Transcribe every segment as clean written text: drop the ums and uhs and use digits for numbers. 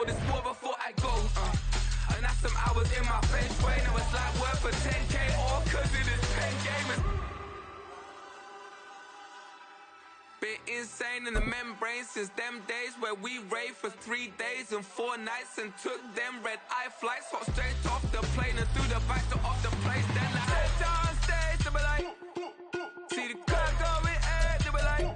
this war before I go. And that's some hours in my face way. Now it's like work for 10K all cause it is pen gamers. Been insane in the membrane since them days where we raved for 3 days and 4 nights and took them red-eye flights, hot straight off the plane and through the back door of the place. Then I head down stage, they be like, see the crowd going, hey, they be like.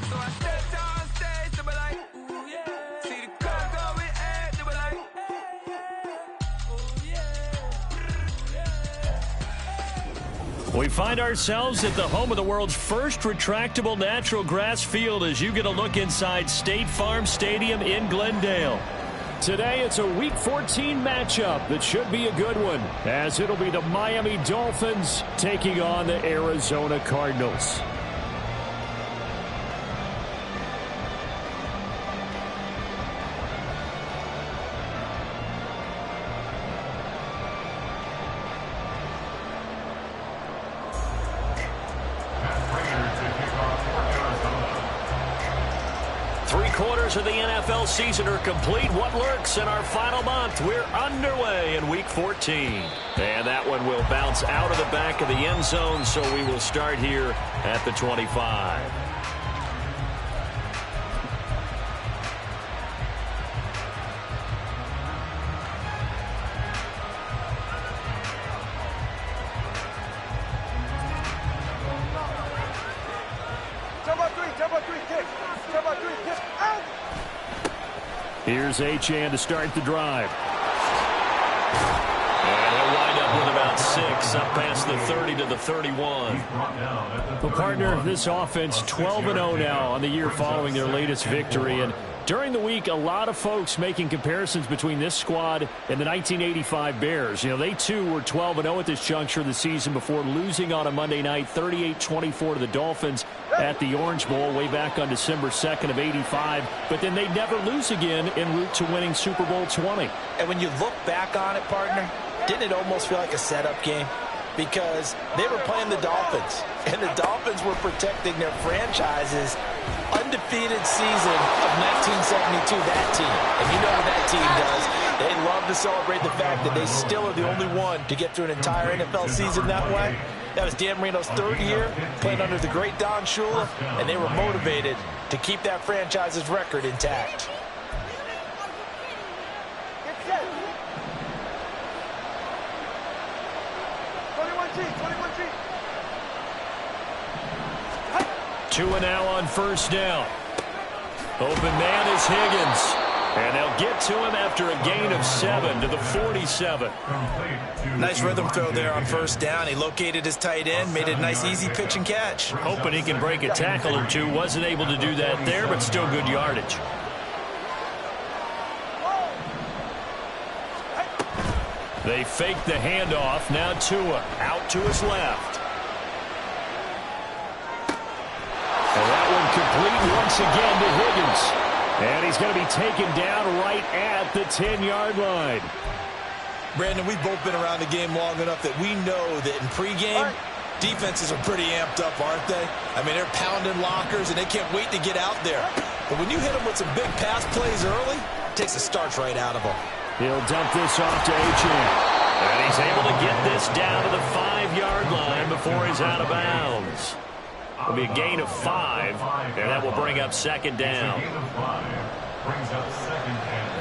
So I step down stage, they be like, ooh yeah. See the crowd going, hey, they be like, ooh yeah. We find ourselves at the home of the world's first retractable natural grass field as you get a look inside State Farm Stadium in Glendale. Today, it's a Week 14 matchup that should be a good one, as it'll be the Miami Dolphins taking on the Arizona Cardinals. Three-quarters of the NFL season are complete. What lurks in our final month? We're underway in Week 14. And that one will bounce out of the back of the end zone, so we will start here at the 25. Here's Achane to start the drive. And he'll wind up with about 6, up past the 30 to the 31. Well, partner, this offense 12-0 now on the year following their latest victory. And during the week, a lot of folks making comparisons between this squad and the 1985 Bears. You know, they too were 12-0 at this juncture of the season before losing on a Monday night 38-24 to the Dolphins at the Orange Bowl way back on December 2nd of 85. But then they'd never lose again en route to winning Super Bowl 20. And when you look back on it, partner, didn't it almost feel like a setup game? Because they were playing the Dolphins, and the Dolphins were protecting their franchise's undefeated season of 1972, that team. And you know what that team does. They love to celebrate the fact that they still are the only one to get through an entire NFL season that way. That was Dan Marino's 3rd year, playing under the great Don Shula, and they were motivated to keep that franchise's record intact. Two and now on first down. Open man is Higgins. And they'll get to him after a gain of 7 to the 47. Nice rhythm throw there on first down. He located his tight end, made it a nice easy pitch and catch. Hoping he can break a tackle or two. Wasn't able to do that there, but still good yardage. They fake the handoff. Now Tua out to his left. And that one complete once again to Higgins. And he's going to be taken down right at the 10-yard line. Brandon, we've both been around the game long enough that we know that in pregame, defenses are pretty amped up, aren't they? I mean, they're pounding lockers, and they can't wait to get out there. But when you hit them with some big pass plays early, it takes the starch right out of them. He'll dump this off to Achane. And he's able to get this down to the 5-yard line before he's out of bounds. It'll be a gain of 5, and that will bring up second down. Brings up second and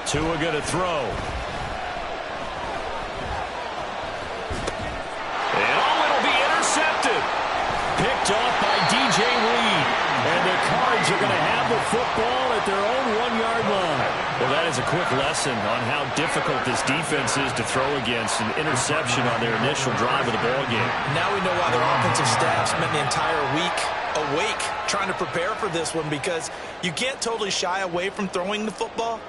5. Tua going to throw. And it'll be intercepted. Picked off by DJ Reed. And the Cards are going to have the football at their own 1-yard line. Well, that is a quick lesson on how difficult this defense is to throw against. An interception on their initial drive of the ballgame. Now we know why their offensive staff spent the entire week awake trying to prepare for this one, because you can't totally shy away from throwing the football.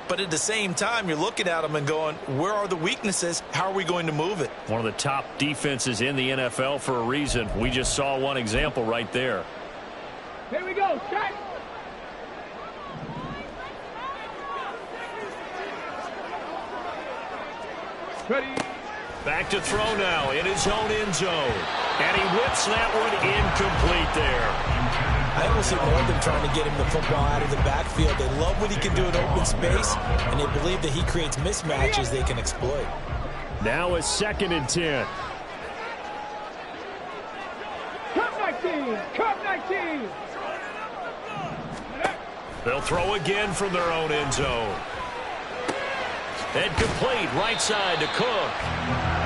But at the same time, you're looking at them and going, where are the weaknesses? How are we going to move it? One of the top defenses in the NFL for a reason. We just saw one example right there. Here we go, check. Ready. Back to throw now in his own end zone. And he whips that one incomplete there. I almost see more of them trying to get him the football out of the backfield. They love what he can do in open space, and they believe that he creates mismatches they can exploit. Now a 2nd and 10. Cut 19. Cut 19. They'll throw again from their own end zone. And complete right side to Cook.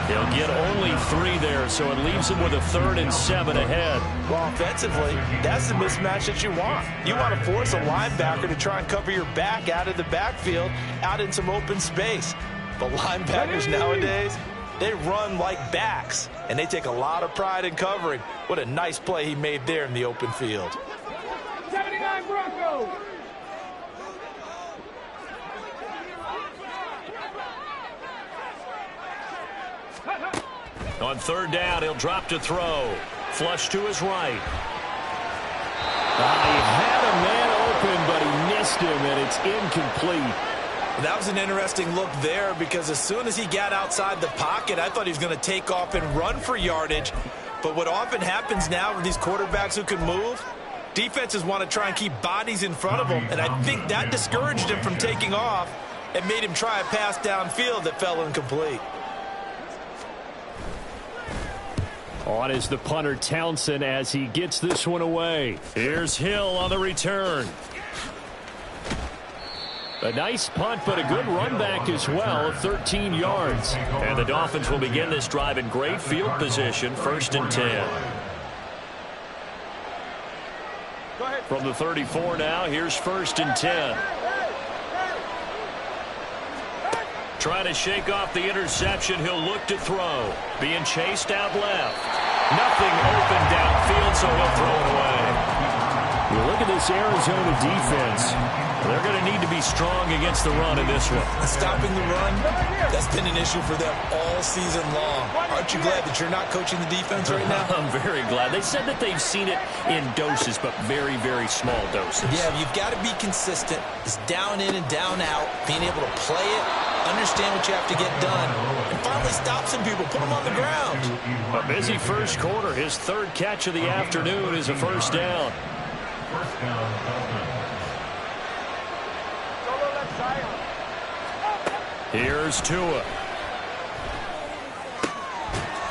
He'll get only 3 there, so it leaves him with a 3rd and 7 ahead. Well, offensively, that's the mismatch that you want. You want to force a linebacker to try and cover your back out of the backfield, out in some open space. But linebackers nowadays, they run like backs, and they take a lot of pride in covering. What a nice play he made there in the open field. 79 Broncos. On 3rd down, he'll drop to throw. Flush to his right. He had a man open, but he missed him, and it's incomplete. That was an interesting look there because as soon as he got outside the pocket, I thought he was going to take off and run for yardage. But what often happens now with these quarterbacks who can move, defenses want to try and keep bodies in front of them, and I think that discouraged him from taking off and made him try a pass downfield that fell incomplete. On is the punter Townsend as he gets this one away. Here's Hill on the return. A nice punt, but a good run back as well, 13 yards. And the Dolphins will begin this drive in great field position, 1st and 10. From the 34 now, here's 1st and 10. Trying to shake off the interception, he'll look to throw. Being chased out left. Nothing open downfield, so he'll throw it away. You look at this Arizona defense. They're going to need to be strong against the run in this one. Stopping the run, that's been an issue for them all season long. Aren't you glad that you're not coaching the defense right now? I'm very glad. They said that they've seen it in doses, but very, very small doses. Yeah, you've got to be consistent. It's down in and down out, being able to play it, understand what you have to get done, and finally stop some people, put them on the ground. A busy first quarter. His 3rd catch of the afternoon is a 1st down. First down, Dolphins. Here's Tua.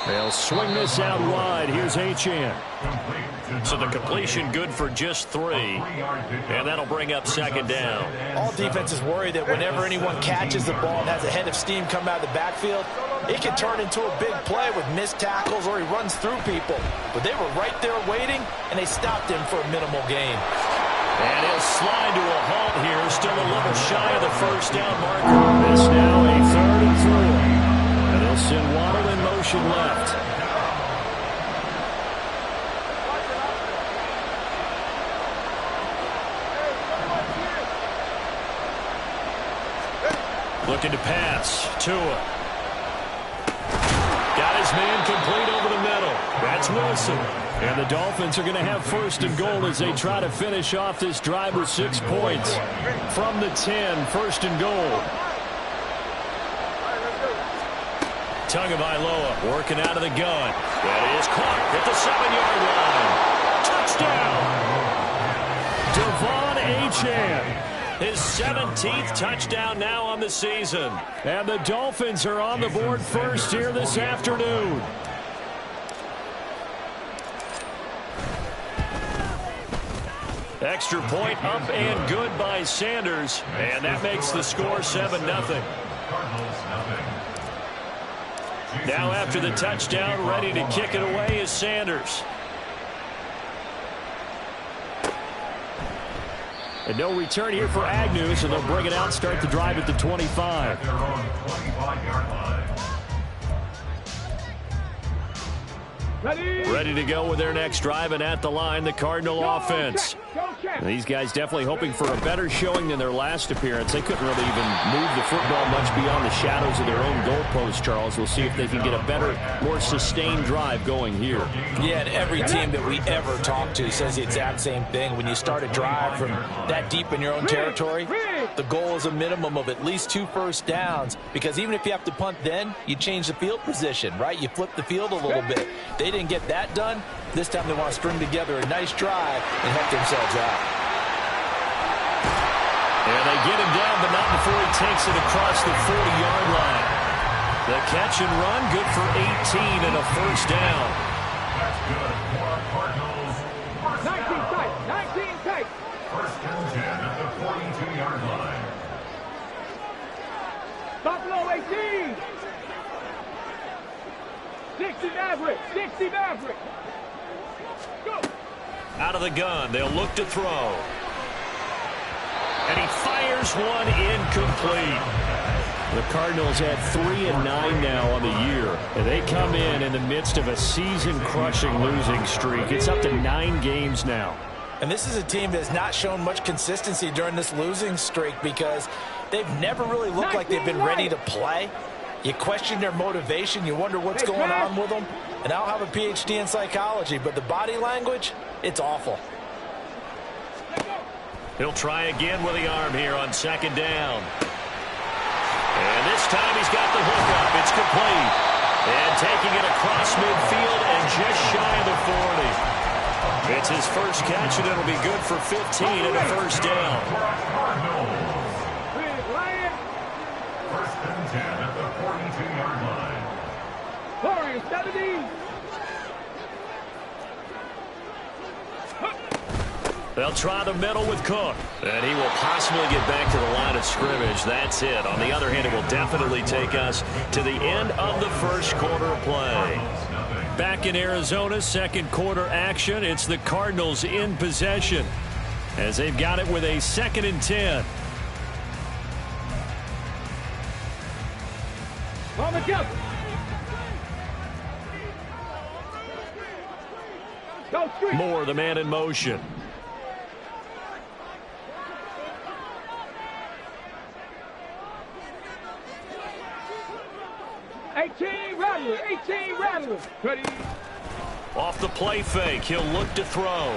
They'll swing this out wide. Here's Achane. So the completion good for just 3. And that'll bring up 2nd down. All defenses worry that whenever anyone catches the ball and has a head of steam come out of the backfield, it can turn into a big play with missed tackles or he runs through people. But they were right there waiting, and they stopped him for a minimal gain. And he'll slide to a halt here, still a little shy of the 1st down marker. This now a 3rd and 3. And they'll send Waddle in motion left. Looking to pass. Tua. Got his man complete over the middle. That's Wilson. And the Dolphins are going to have 1st and goal as they try to finish off this drive with 6 points. From the 10, 1st and goal. Tagovailoa working out of the gun. That is caught at the 7-yard line. Touchdown. Devon Achane. His 17th touchdown now on the season. And the Dolphins are on the board first here this afternoon. Extra point up and good by Sanders. And that makes the score 7-0. Now after the touchdown, ready to kick it away is Sanders. And no return here for Agnew, so they'll bring it out, start the drive at the 25. Ready to go with their next drive, and at the line, the Cardinal offense. And these guys definitely hoping for a better showing than their last appearance. They couldn't really even move the football much beyond the shadows of their own goalpost, Charles. We'll see if they can get a better, more sustained drive going here. Yeah, and every team that we ever talk to says the exact same thing. When you start a drive from that deep in your own territory, The goal is a minimum of at least 2 first downs, because even if you have to punt then, you change the field position, right? You flip the field a little bit. They didn't get that done. This time they want to string together a nice drive and help themselves out. And they get him down, but not before he takes it across the 40-yard line. The catch and run, good for 18 and a first down. That's good for Cardinals. 19 tight, 19 tight. First and 10 at the 42-yard line. Buffalo 18. 60 Maverick, 60 Maverick. Go. Out of the gun, they'll look to throw. And he fires one incomplete. The Cardinals at 3-9 now on the year. And they come in the midst of a season-crushing losing streak. It's up to 9 games now. And this is a team that has not shown much consistency during this losing streak because they've never really looked like they've been ready to play. You question their motivation. You wonder what's going on with them. And I don't have a PhD in psychology, but the body language, it's awful. He'll try again with the arm here on second down. And this time he's got the hook up. It's complete. And taking it across midfield and just shy of the 40. It's his first catch, and it'll be good for 15 and a first down. First and 10 at the 42-yard line. 70. They'll try the middle with Cook. And he will possibly get back to the line of scrimmage. That's it. On the other hand, it will definitely take us to the end of the first quarter of play. Back in Arizona, second quarter action. It's the Cardinals in possession as they've got it with a 2nd and 10. Moore, the man in motion. Rattler. Ready. Off the play fake, he'll look to throw.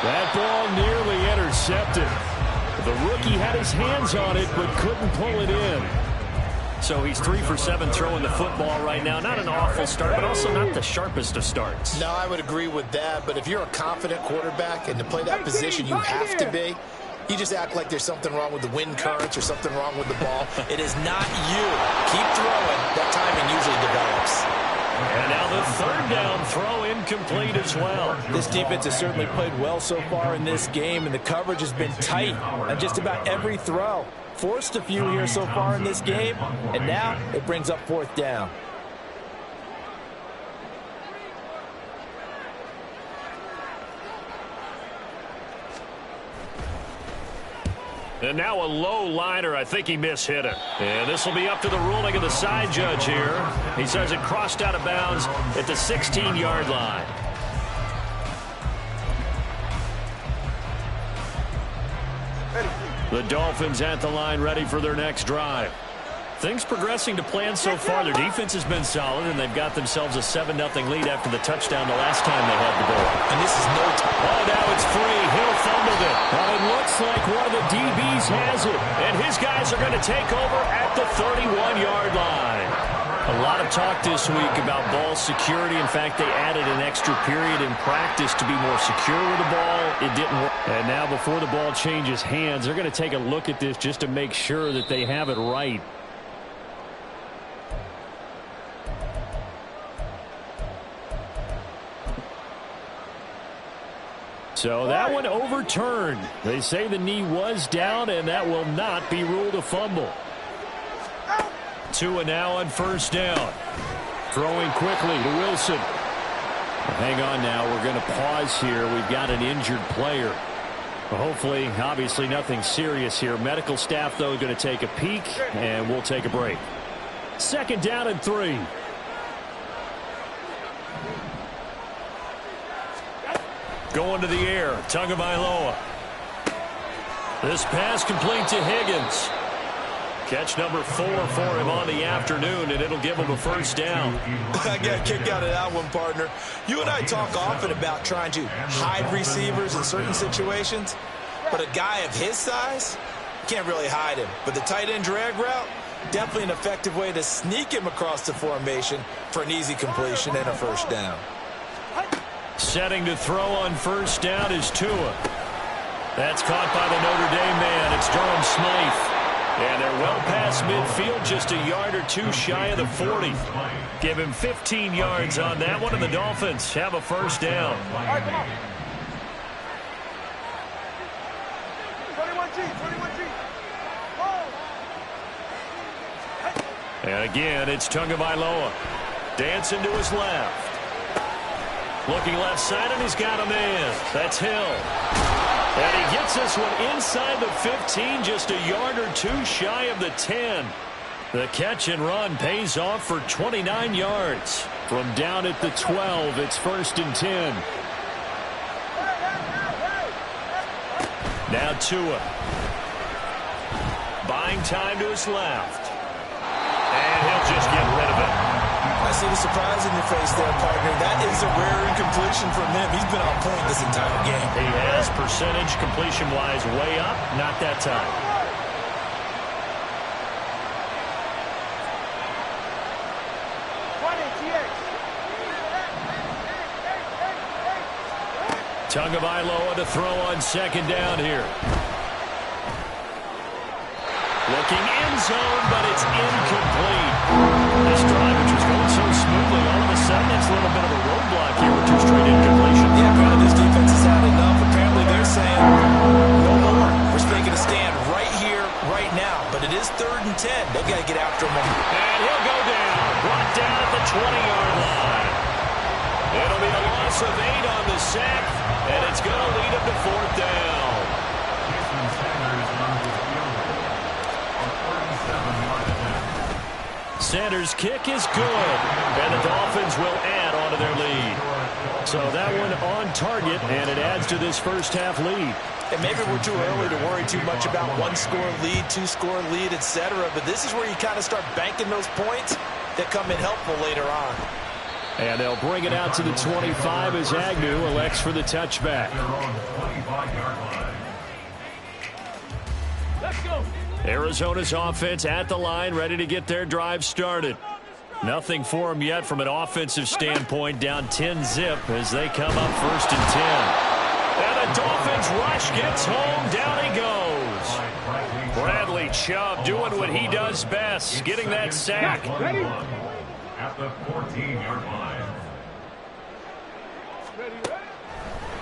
That ball nearly intercepted. The rookie had his hands on it but couldn't pull it in. So he's 3 for 7 throwing the football right now. Not an awful start, but also not the sharpest of starts. No, I would agree with that. But if you're a confident quarterback and to play that position you have to be, you just act like there's something wrong with the wind currents or something wrong with the ball. It is not you. Keep throwing. That timing usually develops. And now the 3rd down throw incomplete as well. This defense has certainly played well so far in this game, and the coverage has been tight on just about every throw. Forced a few here so far in this game, and now it brings up 4th down. And now a low liner. I think he mishit it. And this will be up to the ruling of the side judge here. He says it crossed out of bounds at the 16-yard line. The Dolphins at the line ready for their next drive. Things progressing to plan so far. Their defense has been solid, and they've got themselves a 7-0 lead after the touchdown the last time they had the ball. And this is no time. Oh, now it's free. Hill fumbled it. But it looks like one of the DBs has it. And his guys are going to take over at the 31-yard line. A lot of talk this week about ball security. In fact, they added an extra period in practice to be more secure with the ball. It didn't work. And now before the ball changes hands, they're going to take a look at this just to make sure that they have it right. So that one overturned. They say the knee was down, and that will not be ruled a fumble. Tua now on 1st down. Throwing quickly to Wilson. Hang on now. We're going to pause here. We've got an injured player. Hopefully, obviously nothing serious here. Medical staff, though, going to take a peek, and we'll take a break. 2nd down and 3. Going to the air, Tagovailoa. This pass complete to Higgins. Catch number 4 for him on the afternoon, and it'll give him a 1st down. I got a kick out of that one, partner. You and I talk often about trying to hide receivers in certain situations. But a guy of his size, can't really hide him. But the tight end drag route, definitely an effective way to sneak him across the formation for an easy completion and a first down. Setting to throw on first down is Tua. That's caught by the Notre Dame man. It's Durham Smythe. And they're well past midfield, just a yard or two shy of the 40. Give him 15 yards on that one, and the Dolphins have a first down. All right, come on. 21G. And again, it's Tagovailoa. Dancing to his left. Looking left side, and he's got a man. That's Hill. And he gets this one inside the 15, just a yard or two shy of the 10. The catch and run pays off for 29 yards. From down at the 12, it's 1st and 10. Now Tua. Buying time to his left. And he'll just get rid of it. I see the surprise in your face there, partner. That is a rare incompletion from him. He's been on point this entire game. He has percentage completion-wise way up. Not that time. Tagovailoa to throw on second down here. Looking end zone, but it's incomplete. This drive, which was going so smoothly, all of a sudden it's a little bit of a roadblock here with 2 straight incompletions. Yeah, apparently this defense has had enough. Apparently they're saying, no more. We're making a stand right here, right now. But it is 3rd and 10. They got to get after him. And he'll go down. Brought down at the 20-yard line. It'll be a loss of 8 on the sack, and it's going to lead him to 4th down. Sanders' kick is good, and the Dolphins will add on to their lead. So that one on target, and it adds to this first half lead. And maybe we're too early to worry too much about 1-score lead, 2-score lead, etc. But this is where you kind of start banking those points that come in helpful later on. And they'll bring it out to the 25 as Agnew elects for the touchback. Let's go. Arizona's offense at the line, ready to get their drive started. Nothing for them yet from an offensive standpoint, down 10-zip as they come up 1st and 10. And the Dolphins rush gets home, down he goes. Bradley Chubb doing what he does best, getting that sack. Ready? At the 14-yard line.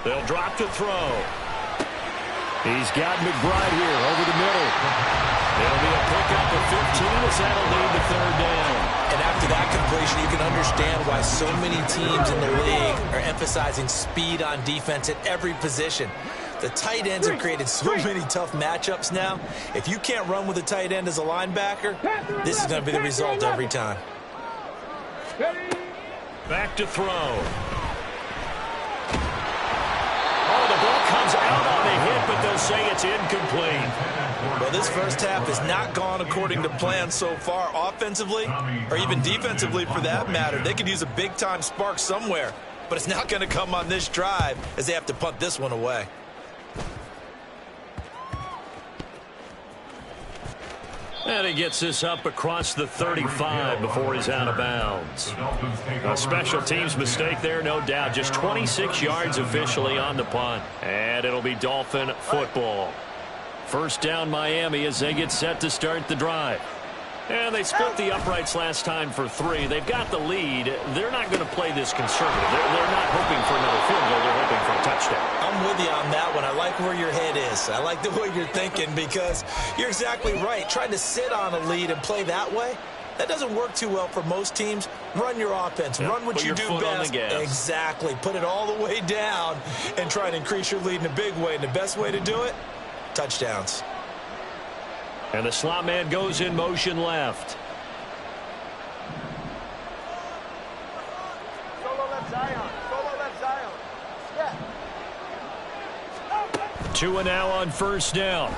They'll drop to throw. He's got McBride here over the middle. It'll be a pickup of 15 as that'll lead to 3rd down. And after that completion, you can understand why so many teams in the league are emphasizing speed on defense at every position. The tight ends have created so many tough matchups now. If you can't run with a tight end as a linebacker, this is going to be the result every time. Back to throw. Oh, the ball comes out on a hit, but they'll say it's incomplete. Well, this first half has not gone according to plan so far offensively, or even defensively for that matter. They could use a big-time spark somewhere, but it's not going to come on this drive as they have to punt this one away. And he gets this up across the 35 before he's out of bounds. A special teams mistake there, no doubt. Just 26 yards officially on the punt. And it'll be Dolphin football. First down Miami as they get set to start the drive. And they split the uprights last time for 3. They've got the lead. They're not going to play this conservative. They're not hoping for another field goal. They're hoping for a touchdown. I'm with you on that one. I like where your head is. I like the way you're thinking because you're exactly right. Trying to sit on a lead and play that way, that doesn't work too well for most teams. Run your offense. Run what you do best. Exactly. Put it all the way down and try and increase your lead in a big way. And the best way to do it, touchdowns. And the slot man goes in motion left. Solo left Zion. Solo left Zion. Yeah. Tua now on first down.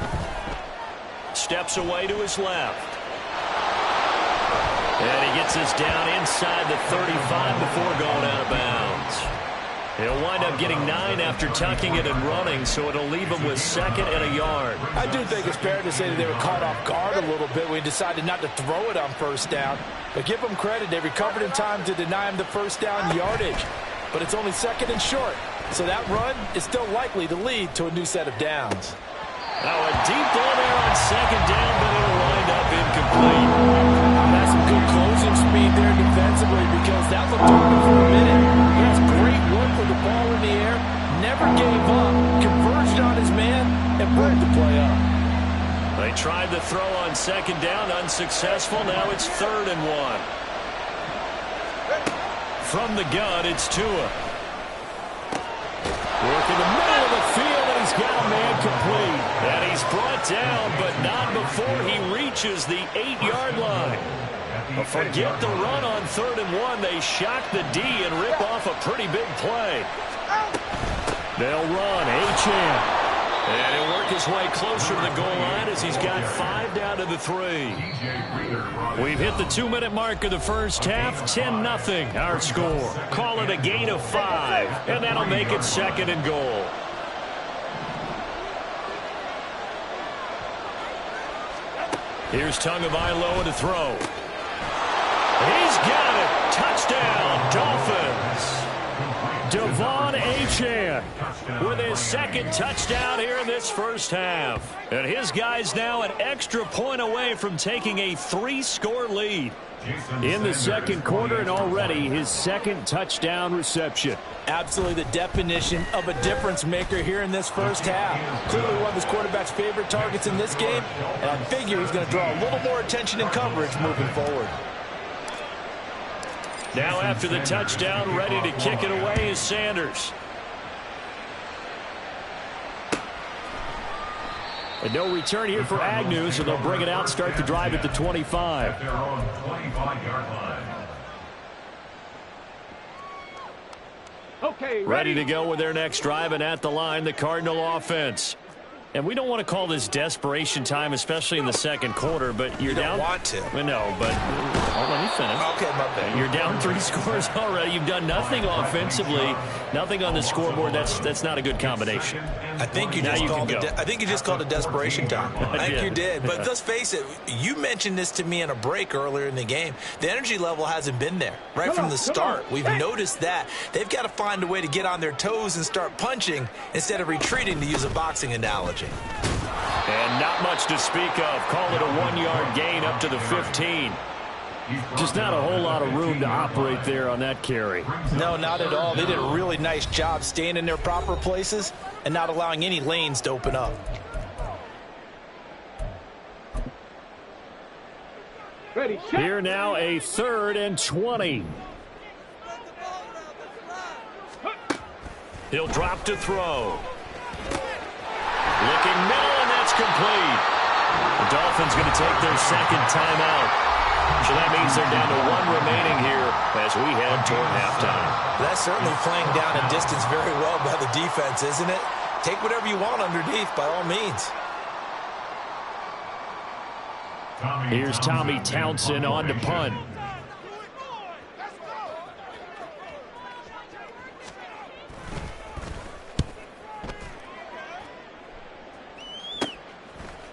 Steps away to his left. And he gets this down inside the 35 before going out of bounds. He'll wind up getting 9 after tucking it and running, so it'll leave him with 2nd and a yard. I do think it's fair to say that they were caught off guard a little bit when he decided not to throw it on first down. But give them credit, they recovered in time to deny him the first down yardage. But it's only 2nd and short, so that run is still likely to lead to a new set of downs. Now a deep ball there on 2nd down, but it'll wind up incomplete. That's some good closing speed there defensively because that looked open for a minute. He has great work with the ball in the air, never gave up, converged on his man, and broke the play up. They tried the throw on 2nd down, unsuccessful. Now it's 3rd and 1. From the gun, it's Tua. Work in the middle of the field, and he's got a man complete. And he's brought down, but not before he reaches the 8-yard line. Forget the run on 3rd and 1. They shock the D and rip off a pretty big play. They'll run. Achane. And he'll work his way closer to the goal line as he's got 5 down to the 3. We've hit the 2-minute mark of the first half. 10-0 our score. Call it a gain of 5. And that'll make it 2nd and goal. Here's Tagovailoa to throw. He's got it. Touchdown, Dolphins. Devon Achane with his 2nd touchdown here in this first half. And his guy's now an extra point away from taking a 3-score lead in the 2nd quarter, and already his 2nd touchdown reception. Absolutely the definition of a difference maker here in this first half. Clearly one of his quarterback's favorite targets in this game, and I figure he's going to draw a little more attention and coverage moving forward. Now after the touchdown, ready to kick it away is Sanders. And no return here for Agnew, so they'll bring it out, start the drive at the 25. Okay, Ready to go with their next drive, and at the line, the Cardinal offense. And we don't want to call this desperation time, especially in the 2nd quarter, but you're down. You don't want to. Well, no, but let me finish. Okay, my bad. You're down 3 scores already. You've done nothing offensively, nothing on the scoreboard. That's not a good combination. I think you just called it desperation time. I think you did. But let's face it, you mentioned this to me in a break earlier in the game. The energy level hasn't been there right from the start. We've noticed that. They've got to find a way to get on their toes and start punching instead of retreating, to use a boxing analogy. And not much to speak of. Call it a 1-yard gain up to the 15. Just not a whole lot of room to operate there on that carry. No, not at all. They did a really nice job staying in their proper places and not allowing any lanes to open up. Here now a 3rd and 20. He'll drop to throw. Looking middle, and that's complete. The Dolphins going to take their 2nd timeout. So that means they're down to 1 remaining here as we head toward halftime. That's certainly playing down a distance very well by the defense, isn't it? Take whatever you want underneath, by all means. Here's Tommy Townsend on to punt.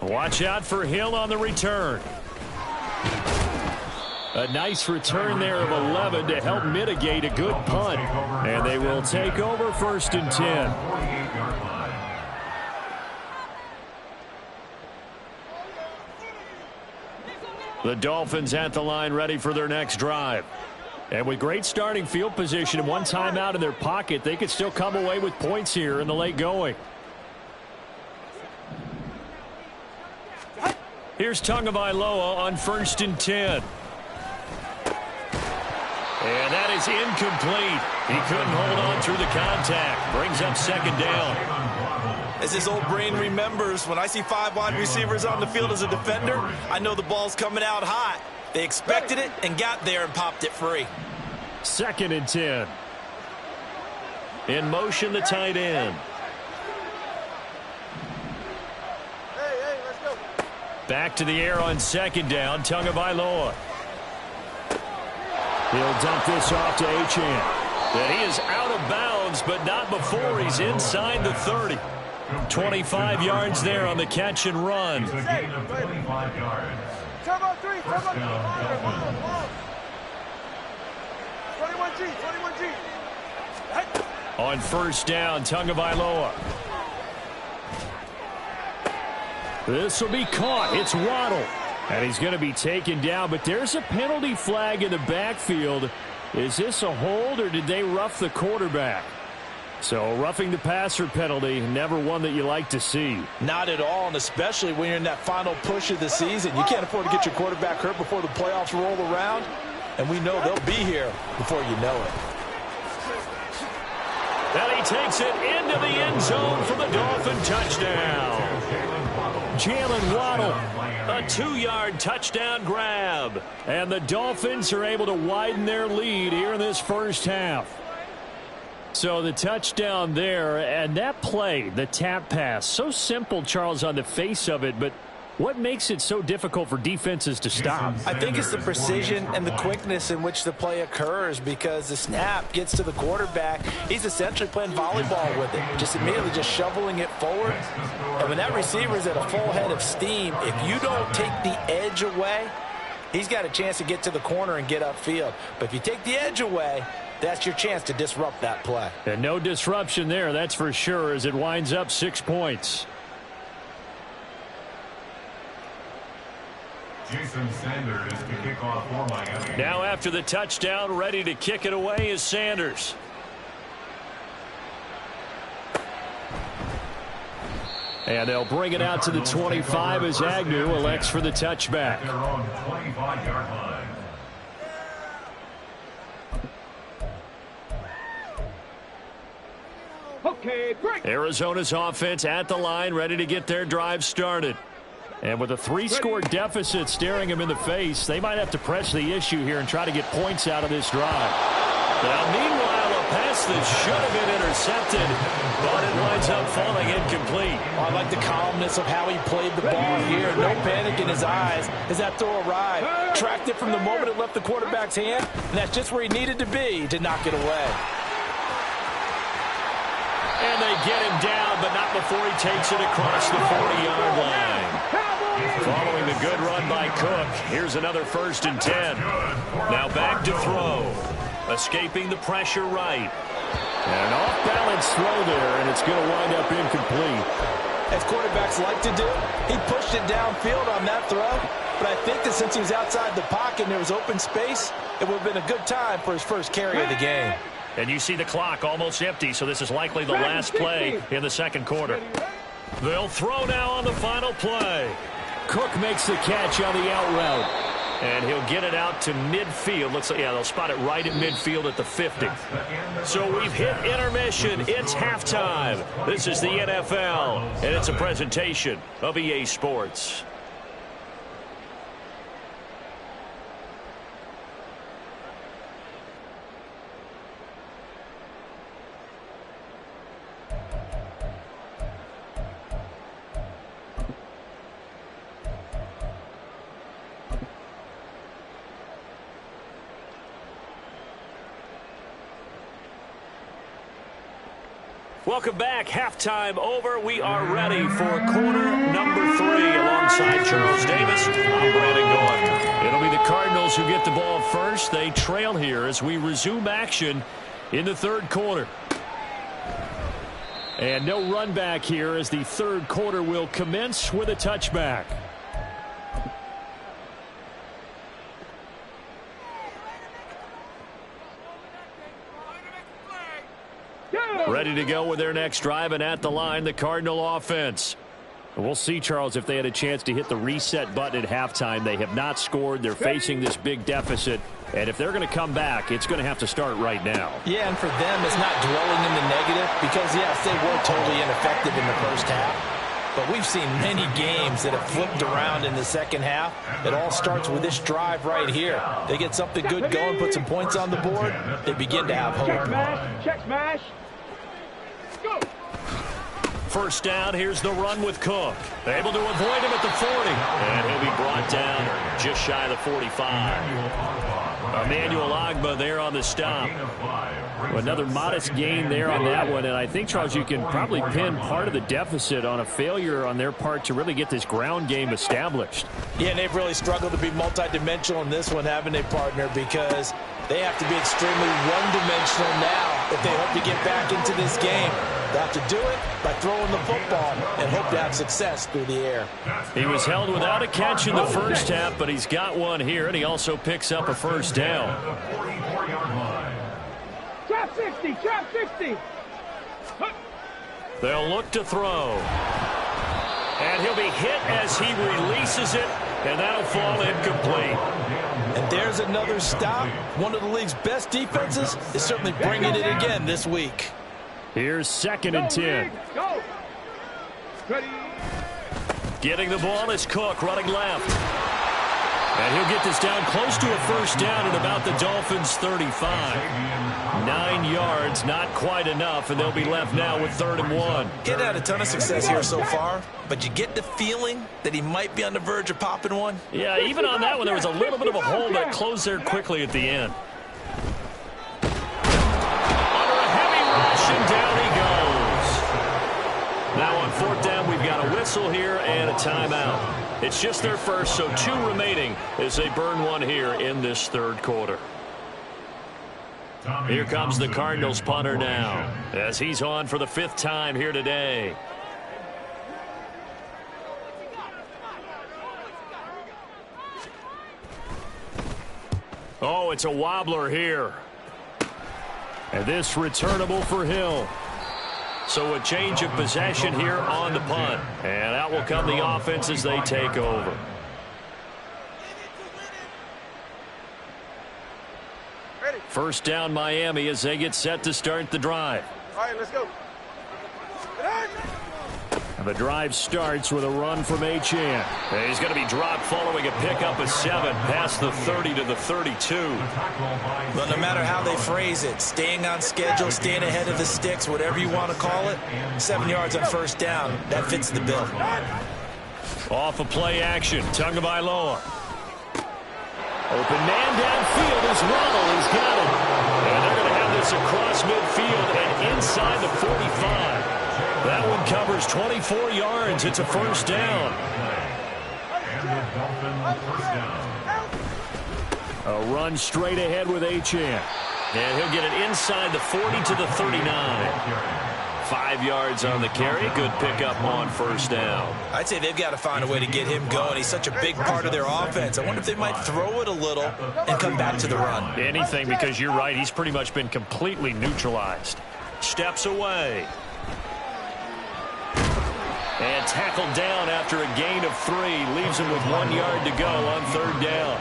Watch out for Hill on the return. A nice return there of 11 to help mitigate a good punt. And they will take over 1st and 10. The Dolphins at the line, ready for their next drive. And with great starting field position and 1 timeout in their pocket, they could still come away with points here in the late going. Here's Tagovailoa on 1st and 10. And that is incomplete. He couldn't hold on through the contact. Brings up 2nd down. As his old brain remembers, when I see 5 wide receivers on the field as a defender, I know the ball's coming out hot. They expected it and got there and popped it free. 2nd and 10. In motion, the tight end. Hey, let's go. Back to the air on 2nd down, Tagovailoa. He'll dump this off to Achane. And he is out of bounds, but not before he's inside the 30. 25 yards there on the catch and run. 25 yards. Turbo 3, Turbo 3. 21G, 21G. On first down, Tagovailoa. This will be caught. It's Waddle. And he's going to be taken down, but there's a penalty flag in the backfield. Is this a hold, or did they rough the quarterback? So roughing the passer penalty, never one that you like to see. Not at all, and especially when you're in that final push of the season. You can't afford to get your quarterback hurt before the playoffs roll around, and we know they'll be here before you know it. And he takes it into the end zone for the Dolphin touchdown. Jalen Waddle, a 2-yard touchdown grab. And the Dolphins are able to widen their lead here in this first half. So the touchdown there, and that play, the tap pass, so simple, Charles, on the face of it, but what makes it so difficult for defenses to stop? I think it's the precision and the quickness in which the play occurs, because the snap gets to the quarterback. He's essentially playing volleyball with it, just immediately just shoveling it forward. And when that receiver is at a full head of steam, if you don't take the edge away, he's got a chance to get to the corner and get upfield. But if you take the edge away, that's your chance to disrupt that play. And no disruption there, that's for sure, as it winds up 6 points. Jason Sanders to kick off for Miami. Now after the touchdown, ready to kick it away is Sanders. And they'll bring it out to the 25 as Agnew elects for the touchback. Their own 25-yard line. Okay, break. Arizona's offense at the line, ready to get their drive started. And with a 3-score deficit staring them in the face, they might have to press the issue here and try to get points out of this drive. Now, meanwhile, a pass that should have been intercepted, but it winds up falling incomplete. I like the calmness of how he played the ball here. No panic in his eyes as that throw arrived. Tracked it from the moment it left the quarterback's hand, and that's just where he needed to be to knock it away. And they get him down, but not before he takes it across the 40-yard line. Following the good run by Cook, here's another 1st and 10. Now back to throw. Escaping the pressure right. And an off-balance throw there, and it's going to wind up incomplete. As quarterbacks like to do, he pushed it downfield on that throw. But I think that since he was outside the pocket and there was open space, it would have been a good time for his first carry of the game. And you see the clock almost empty, so this is likely the last play in the second quarter. They'll throw now on the final play. Cook makes the catch on the out route. And he'll get it out to midfield. Looks like, yeah, they'll spot it right at midfield at the 50. So we've hit intermission. It's halftime. This is the NFL, and it's a presentation of EA Sports. Welcome back. Halftime over. We are ready for quarter number 3 alongside Charles Davis. I'm Brandon Gaughan. It'll be the Cardinals who get the ball first. They trail here as we resume action in the third quarter. And no run back here as the third quarter will commence with a touchback. Ready to go with their next drive, and at the line, the Cardinal offense. We'll see, Charles, if they had a chance to hit the reset button at halftime. They have not scored. They're facing this big deficit. And if they're going to come back, it's going to have to start right now. Yeah, and for them, it's not dwelling in the negative because, yes, they were totally ineffective in the first half. But we've seen many games that have flipped around in the second half. It all starts with this drive right here. They get something good going, put some points on the board, they begin to have hope. Check smash. Check smash. Go. first down. Here's the run with Cook. Able to avoid him at the 40. And he'll be brought down just shy of the 45. Emmanuel Ogbah there on the stop. Another modest gain there on that one. And I think, Charles, you can probably pin part of the deficit on a failure on their part to really get this ground game established. Yeah, and they've really struggled to be multidimensional in this one, haven't they, partner? Because they have to be extremely one-dimensional now if they hope to get back into this game. They have to do it by throwing the football and hope to have success through the air. He was held without a catch in the first half, but he's got one here, and he also picks up a first down. Trap 60, trap 60. They'll look to throw. And he'll be hit as he releases it, and that'll fall incomplete. And there's another stop. One of the league's best defenses is certainly bringing it again this week. Here's 2nd and 10. Go. Ready. Getting the ball is Cook running left. And he'll get this down close to a first down at about the Dolphins' 35. 9 yards, not quite enough, and they'll be left now with 3rd and 1. Getting had a ton of success here so far, but you get the feeling that he might be on the verge of popping one. Yeah, even on that one, there was a little bit of a hole that closed there quickly at the end. Under a heavy rush, and down he goes. Now on 4th down, we've got a whistle here and a timeout. It's just their first, so 2 remaining as they burn one here in this 3rd quarter. Here comes the Cardinals punter now as he's on for the 5th time here today. Oh, it's a wobbler here. And this returnable for Hill. So a change of possession here on the punt. And out will come the offense as they take over. First down Miami as they get set to start the drive. All right, let's go. And the drive starts with a run from Achane. And he's going to be dropped following a pickup of 7 past the 30 to the 32. But no matter how they phrase it, staying on schedule, staying ahead of the sticks, whatever you want to call it, 7 yards on first down, that fits the bill. Off of play action, Tagovailoa. Open man downfield is Ronald. He's got it. And they're going to have this across midfield and inside the 45. That one covers 24 yards. It's a first down. A run straight ahead with Achane. And he'll get it inside the 40 to the 39. 5 yards on the carry. Good pickup on first down. I'd say they've got to find a way to get him going. He's such a big part of their offense. I wonder if they might throw it a little and come back to the run. Anything, because you're right. He's pretty much been completely neutralized. Steps away. And tackled down after a gain of 3. Leaves him with 1 yard to go on 3rd down.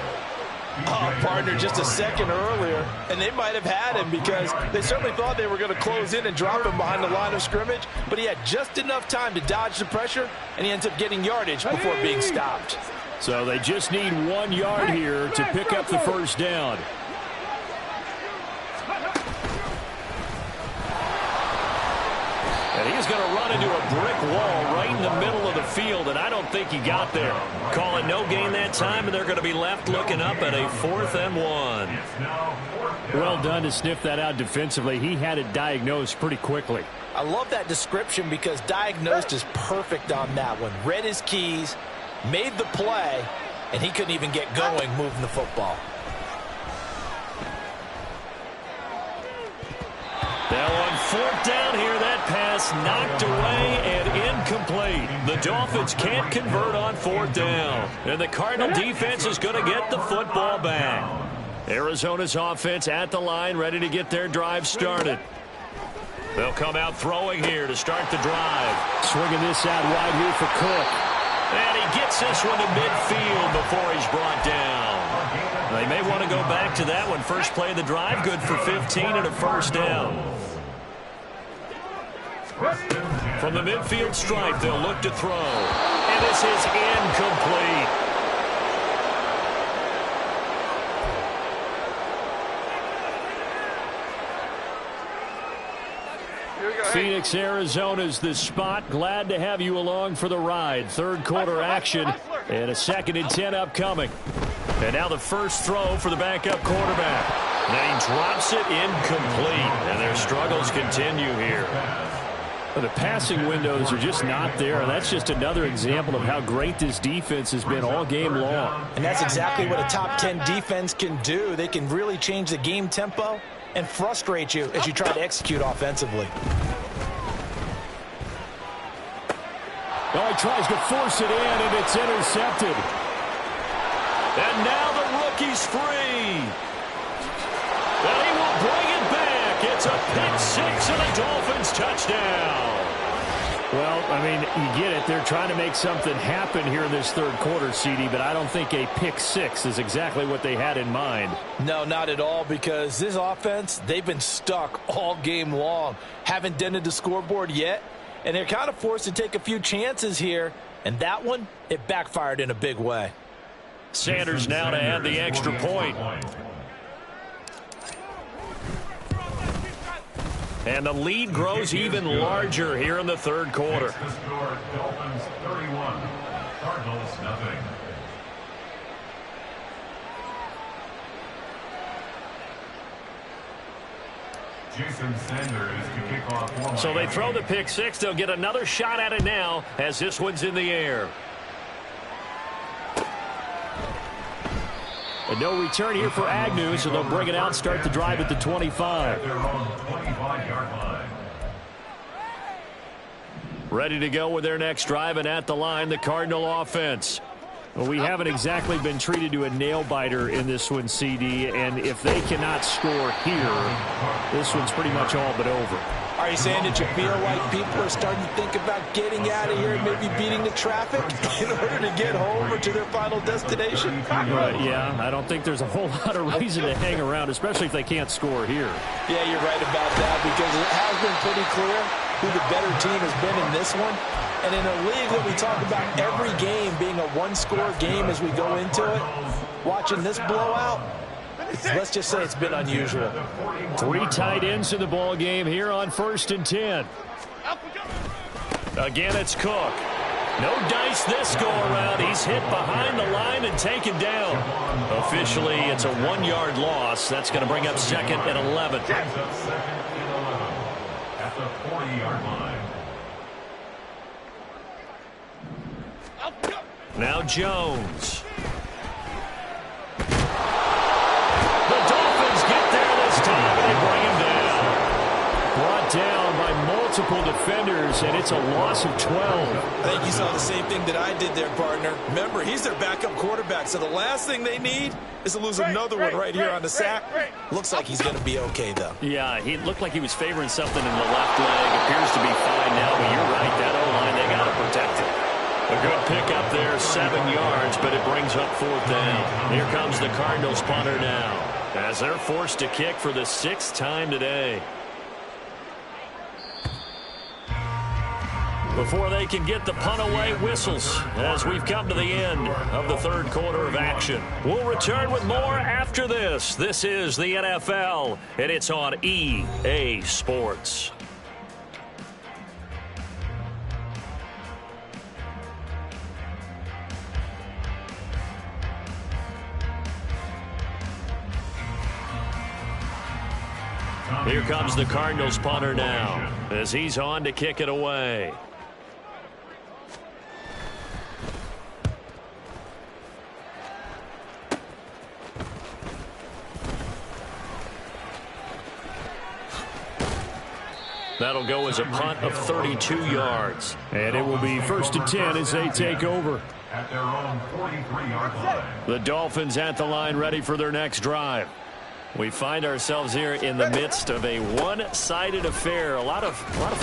Oh, partner, just a second earlier, and they might have had him because they certainly thought they were going to close in and drop him behind the line of scrimmage, but he had just enough time to dodge the pressure, and he ends up getting yardage before being stopped. So they just need 1 yard here to pick up the first down. And he's going to run into a brick wall right in the middle of the field, and I don't think he got there. Call it no gain that time, and they're going to be left looking up at a 4th and 1. Well done to sniff that out defensively. He had it diagnosed pretty quickly. I love that description because diagnosed is perfect on that one. Read his keys, made the play, and he couldn't even get going moving the football. Now on 4th down here, that pass knocked away and incomplete. The Dolphins can't convert on 4th down. And the Cardinal defense is going to get the football back. Arizona's offense at the line, ready to get their drive started. They'll come out throwing here to start the drive. Swinging this out wide here for Cook. And he gets this one to midfield before he's brought down. They may want to go back to that one. First play of the drive, good for 15 and a first down. From the midfield stripe, they'll look to throw. And this is incomplete. Phoenix, Arizona's the spot. Glad to have you along for the ride. Third quarter action and a 2nd and 10 upcoming. And now the first throw for the backup quarterback. And he drops it incomplete. And their struggles continue here. The passing windows are just not there. That's just another example of how great this defense has been all game long. And that's exactly what a top 10 defense can do. They can really change the game tempo and frustrate you as you try to execute offensively. Oh, he tries to force it in, and it's intercepted. And now the rookie's free. And he will bring it back. It's a pick-6 and a Dolphins touchdown. Well, I mean, you get it. They're trying to make something happen here in this third quarter, CD, but I don't think a pick-6 is exactly what they had in mind. No, not at all, because this offense, they've been stuck all game long. Haven't dented the scoreboard yet, and they're kind of forced to take a few chances here, and that one, it backfired in a big way. Sanders now to add the extra point. And the lead grows even larger here in the third quarter. The score, Dolphins 31, Cardinals nothing. Jason Sanders to kick off. So they throw the pick-6. They'll get another shot at it now as this one's in the air. And no return here for Agnew, so they'll bring it out, start the drive at the 25. Their own 25-yard line. Ready to go with their next drive, and at the line, the Cardinal offense. Well, we haven't exactly been treated to a nail-biter in this one, CD, and if they cannot score here, this one's pretty much all but over. Are you saying that you feel like people are starting to think about getting out of here and maybe beating the traffic in order to get home or to their final destination? Yeah, I don't think there's a whole lot of reason to hang around, especially if they can't score here. Yeah, you're right about that, because it has been pretty clear who the better team has been in this one. And in a league that we talk about every game being a one-score game as we go into it, watching this blowout, let's just say it's been unusual. 3 tight ends in the ball game here on 1st and 10. Again, it's Cook. No dice this go-around. He's hit behind the line and taken down. Officially, it's a 1-yard loss. That's going to bring up 2nd and 11. At the 40-yard line. Now Jones. The Dolphins get there this time, and they bring him down. Brought down by multiple defenders, and it's a loss of 12. I think you saw the same thing that I did there, partner. Remember, he's their backup quarterback, so the last thing they need is to lose another one right here on the sack. Looks like he's going to be okay, though. Yeah, he looked like he was favoring something in the left leg. Appears to be fine now, but you're right. That O-line, they got to protect it. A good pick up there, 7 yards, but it brings up 4th down. Here comes the Cardinals punter now, as they're forced to kick for the 6th time today. Before they can get the punt away, whistles as we've come to the end of the third quarter of action. We'll return with more after this. This is the NFL, and it's on EA Sports. Here comes the Cardinals punter now as he's on to kick it away. That'll go as a punt of 32 yards. And it will be 1st and 10 as they take over. At their own 43-yard line. The Dolphins at the line, ready for their next drive. We find ourselves here in the midst of a one-sided affair. A lot of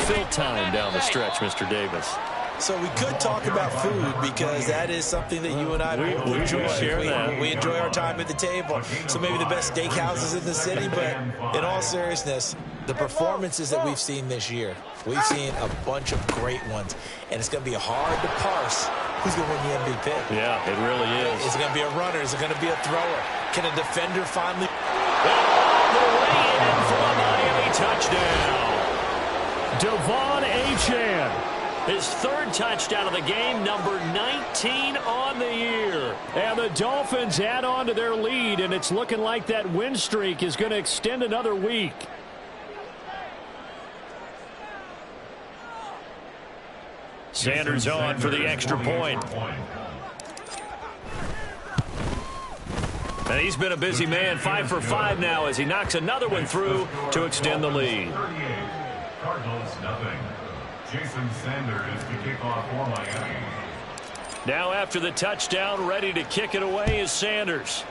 fill time down the stretch, Mr. Davis. So we could talk about food, because that is something that you and I we enjoy. share that. We enjoy our time at the table. So maybe the best steakhouses in the city, but in all seriousness, the performances that we've seen this year, we've seen a bunch of great ones, and it's going to be hard to parse who's going to win the MVP. Yeah, it really is. Is it going to be a runner? Is it going to be a thrower? Can a defender finally... All the way in for a Miami touchdown. Devon Achane. His third touchdown of the game, number 19 on the year. And the Dolphins add on to their lead, and it's looking like that win streak is going to extend another week. Sanders on for the extra point. And he's been a busy man, 5 for 5 now as he knocks another one through to extend the lead. Cardinals nothing. Jason Sanders to kick off for Miami. Now after the touchdown, ready to kick it away is Sanders.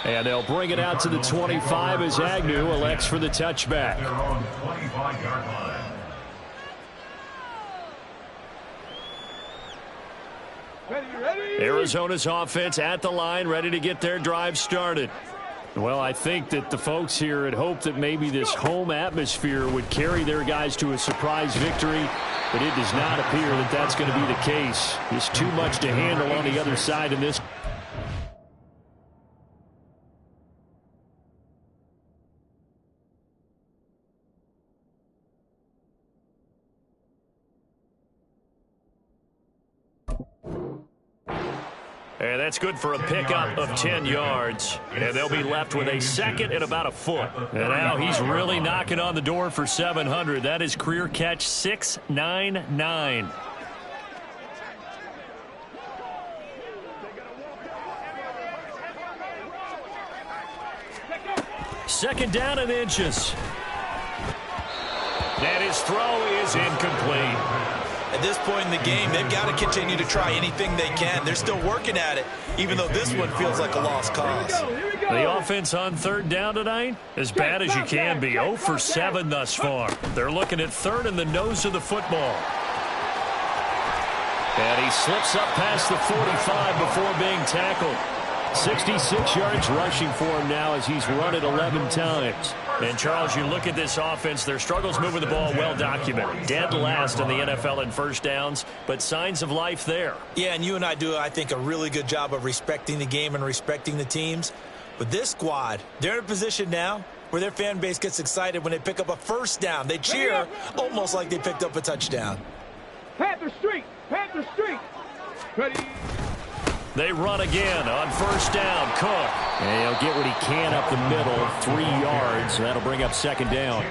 And they'll bring it out to the 25 as Agnew elects for the touchback. Their own 25-yard line. Ready. Arizona's offense at the line, ready to get their drive started. Well, I think that the folks here had hoped that maybe this home atmosphere would carry their guys to a surprise victory, but it does not appear that that's going to be the case. There's too much to handle on the other side in this. And that's good for a pickup of 10 yards. And they'll be left with a second and about a foot. And now he's really knocking on the door for 700. That is career catch 699. Second down and inches. And his throw is incomplete. At this point in the game, they've got to continue to try anything they can. They're still working at it, even though this one feels like a lost cause. The offense on third down tonight, as bad as you can be. 0 for 7 thus far. They're looking at third in the nose of the football. And he slips up past the 45 before being tackled. 66 yards rushing for him now as he's run it 11 times. And, Charles, you look at this offense, their struggles moving the ball well documented. Dead last in the NFL in first downs, but signs of life there. Yeah, and you and I do, I think, a really good job of respecting the game and respecting the teams. But this squad, they're in a position now where their fan base gets excited when they pick up a first down. They cheer almost like they picked up a touchdown. Panther Street. Panther Street. Ready. They run again on first down. Cook. And he'll get what he can up the middle, 3 yards. That'll bring up second down.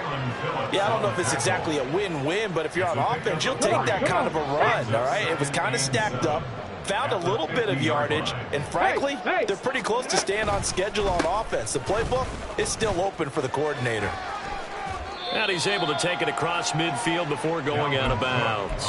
Yeah, I don't know if it's exactly a win-win, but if you're on offense, you'll take that kind of a run, all right? It was kind of stacked up, found a little bit of yardage, and frankly, they're pretty close to staying on schedule on offense. The playbook is still open for the coordinator. And he's able to take it across midfield before going out of bounds.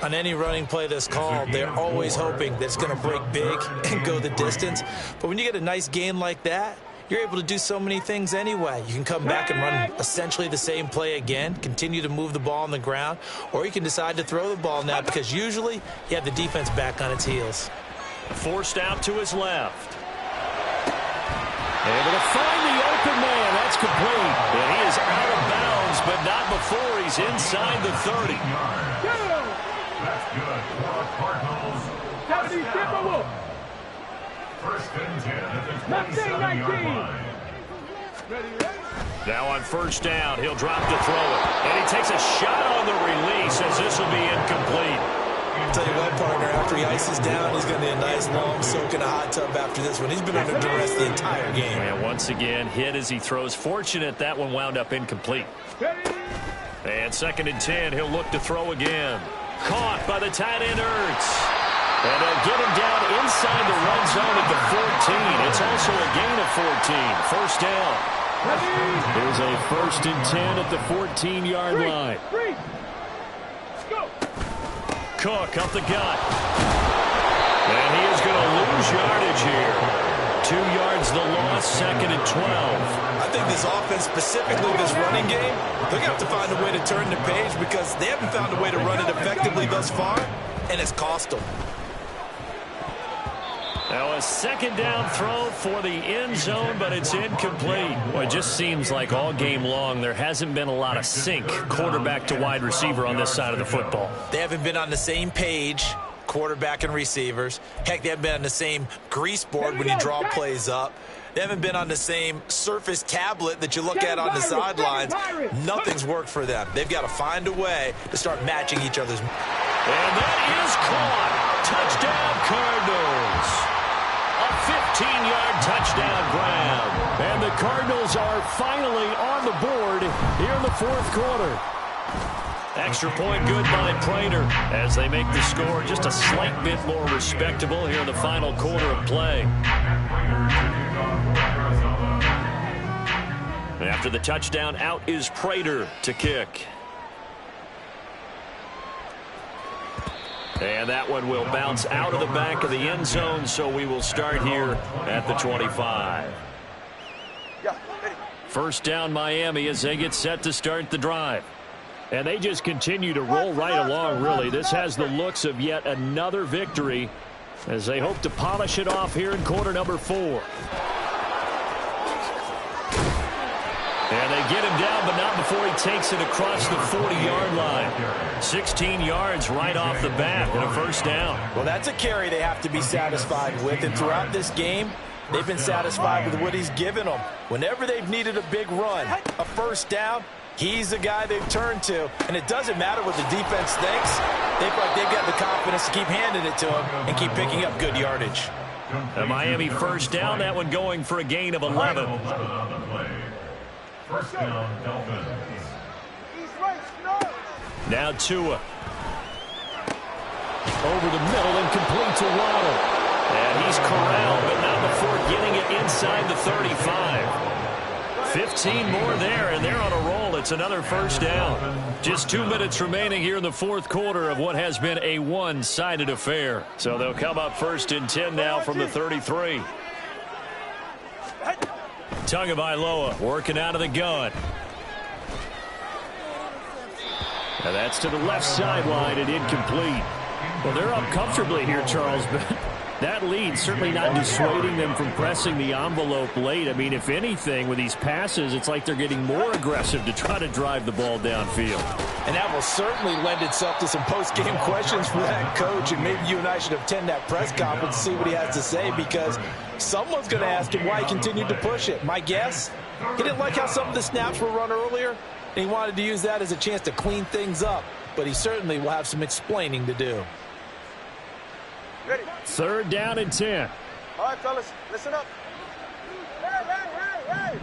On any running play that's called, they're always hoping that it's going to break big and go the distance. But when you get a nice gain like that, you're able to do so many things anyway. You can come back and run essentially the same play again, continue to move the ball on the ground, or you can decide to throw the ball now because usually you have the defense back on its heels. Forced out to his left. Able to find the open man. That's complete. And he is out of bounds, but not before he's inside the 30. That's good for the Cardinals. First and 10 at the 27-yard line. Now on first down, he'll drop to throw it. And he takes a shot on the release as this will be incomplete. I'll tell you what, partner, after he ices down, he's going to be a nice long soak in a hot tub after this one. He's been under duress the entire game. And once again, hit as he throws. Fortunate that one wound up incomplete. And second and 10, he'll look to throw again. Caught by the tight end, Ertz. And they'll get him down inside the run zone at the 14. It's also a gain of 14. First down. Here's a first and 10 at the 14-yard line. Cook up the gut. And he is going to lose yardage here. 2 yards the loss, second and 12. I think this offense, specifically this running game, they're going to have to find a way to turn the page because they haven't found a way to run it effectively thus far, and it's cost them. Now a second down throw for the end zone, but it's incomplete. Well, it just seems like all game long there hasn't been a lot of sync quarterback to wide receiver on this side of the football. They haven't been on the same page quarterback and receivers. Heck, they haven't been on the same grease board when you draw plays up. They haven't been on the same surface tablet that you look at on the sidelines. Nothing's worked for them. They've got to find a way to start matching each other's. And that is caught. Touchdown, Cardinals. A 15-yard touchdown grab. And the Cardinals are finally on the board here in the fourth quarter. Extra point good by Prater as they make the score just a slight bit more respectable here in the final quarter of play. After the touchdown, out is Prater to kick. And that one will bounce out of the back of the end zone, so we will start here at the 25. First down, Miami, as they get set to start the drive. And they just continue to roll right along, really. This has the looks of yet another victory as they hope to polish it off here in quarter number 4. And they get him down, but not before he takes it across the 40-yard line. 16 yards right off the bat and a first down. Well, that's a carry they have to be satisfied with. And throughout this game, they've been satisfied with what he's given them. Whenever they've needed a big run, a first down, he's the guy they've turned to. And it doesn't matter what the defense thinks. They feel like they've got the confidence to keep handing it to him and keep picking up good yardage. A Miami first down, that one going for a gain of 11. First down, Dolphins. Now Tua. Over the middle and complete to Waddle. And he's corralled, but not before getting it inside the 35. 15 more there, and they're on a roll. It's another first down. Just 2 minutes remaining here in the fourth quarter of what has been a one-sided affair. So they'll come up first and 10 now from the 33. Tagovailoa working out of the gun. And that's to the left sideline and incomplete. Well, they're up comfortably here, Charles, but that lead certainly not dissuading them from pressing the envelope late. I mean, if anything, with these passes, it's like they're getting more aggressive to try to drive the ball downfield. And that will certainly lend itself to some post-game questions for that coach, and maybe you and I should attend that press conference to see what he has to say, because someone's going to ask him why he continued to push it. My guess, he didn't like how some of the snaps were run earlier, and he wanted to use that as a chance to clean things up, but he certainly will have some explaining to do. Ready. Third down and 10. All right, fellas, listen up. Hey.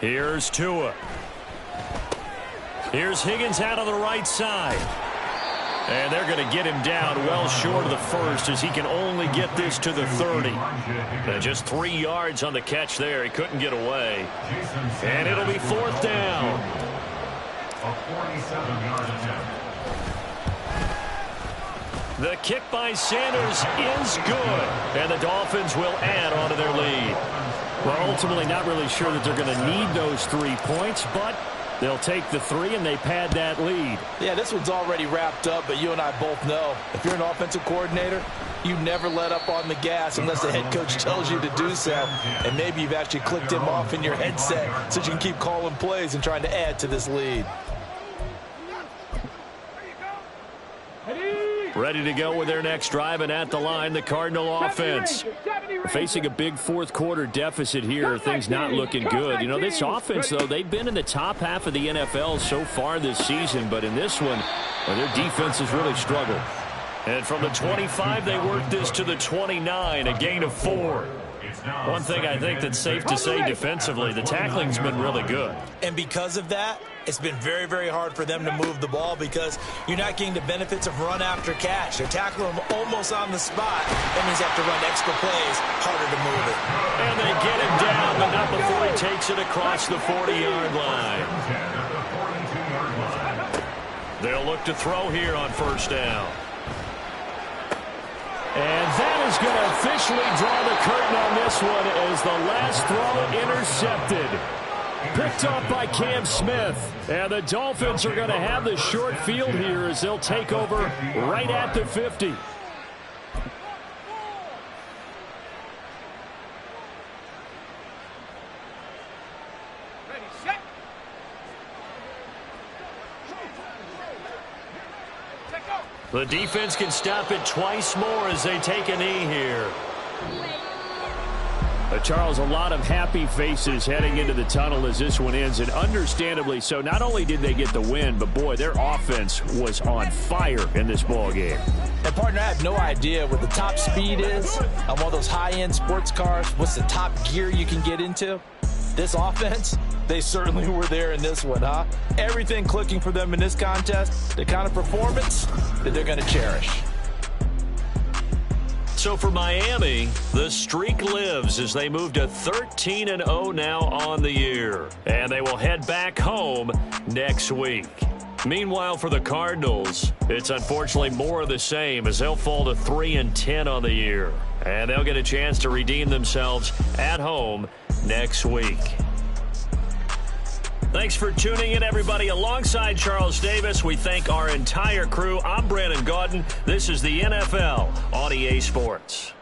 Here's Tua. Here's Higgins out on the right side. And they're going to get him down well short of the first as he can only get this to the 30. And just 3 yards on the catch there. He couldn't get away. And it'll be fourth down. A 47-yard attempt. The kick by Sanders is good. And the Dolphins will add on to their lead. Well, ultimately not really sure that they're going to need those 3 points, but they'll take the 3 and they pad that lead. Yeah, this one's already wrapped up, but you and I both know if you're an offensive coordinator, you never let up on the gas unless the head coach tells you to do so. And maybe you've actually clicked him off in your headset so you can keep calling plays and trying to add to this lead. Ready to go with their next drive, and at the line, the Cardinal offense. Facing a big fourth quarter deficit here, things not looking good. You know, this offense, though, they've been in the top half of the NFL so far this season, but in this one, well, their defense has really struggled. And from the 25, they work this to the 29, a gain of 4. One thing I think that's safe to say defensively, the tackling's been really good. And because of that, it's been very, very hard for them to move the ball because you're not getting the benefits of run after catch. They're tackling them almost on the spot. That means they have to run extra plays, harder to move it. And they get him down, but not before he takes it across the 40-yard line. They'll look to throw here on first down. And that is going to officially draw the curtain on this one as the last throw intercepted. Picked off by Cam Smith. And the Dolphins are going to have the short field here as they'll take over right at the 50. Ready, set. Check go. The defense can stop it twice more as they take a knee here. Charles, a lot of happy faces heading into the tunnel as this one ends, and understandably so. Not only did they get the win, but, boy, their offense was on fire in this ball game. And, partner, I have no idea what the top speed is on one of those high-end sports cars. What's the top gear you can get into? This offense, they certainly were there in this one, huh? Everything clicking for them in this contest, the kind of performance that they're going to cherish. So for Miami, the streak lives as they move to 13-0 now on the year. And they will head back home next week. Meanwhile, for the Cardinals, it's unfortunately more of the same as they'll fall to 3-10 on the year. And they'll get a chance to redeem themselves at home next week. Thanks for tuning in, everybody. Alongside Charles Davis, we thank our entire crew. I'm Brandon Gaudin. This is the NFL on EA Sports.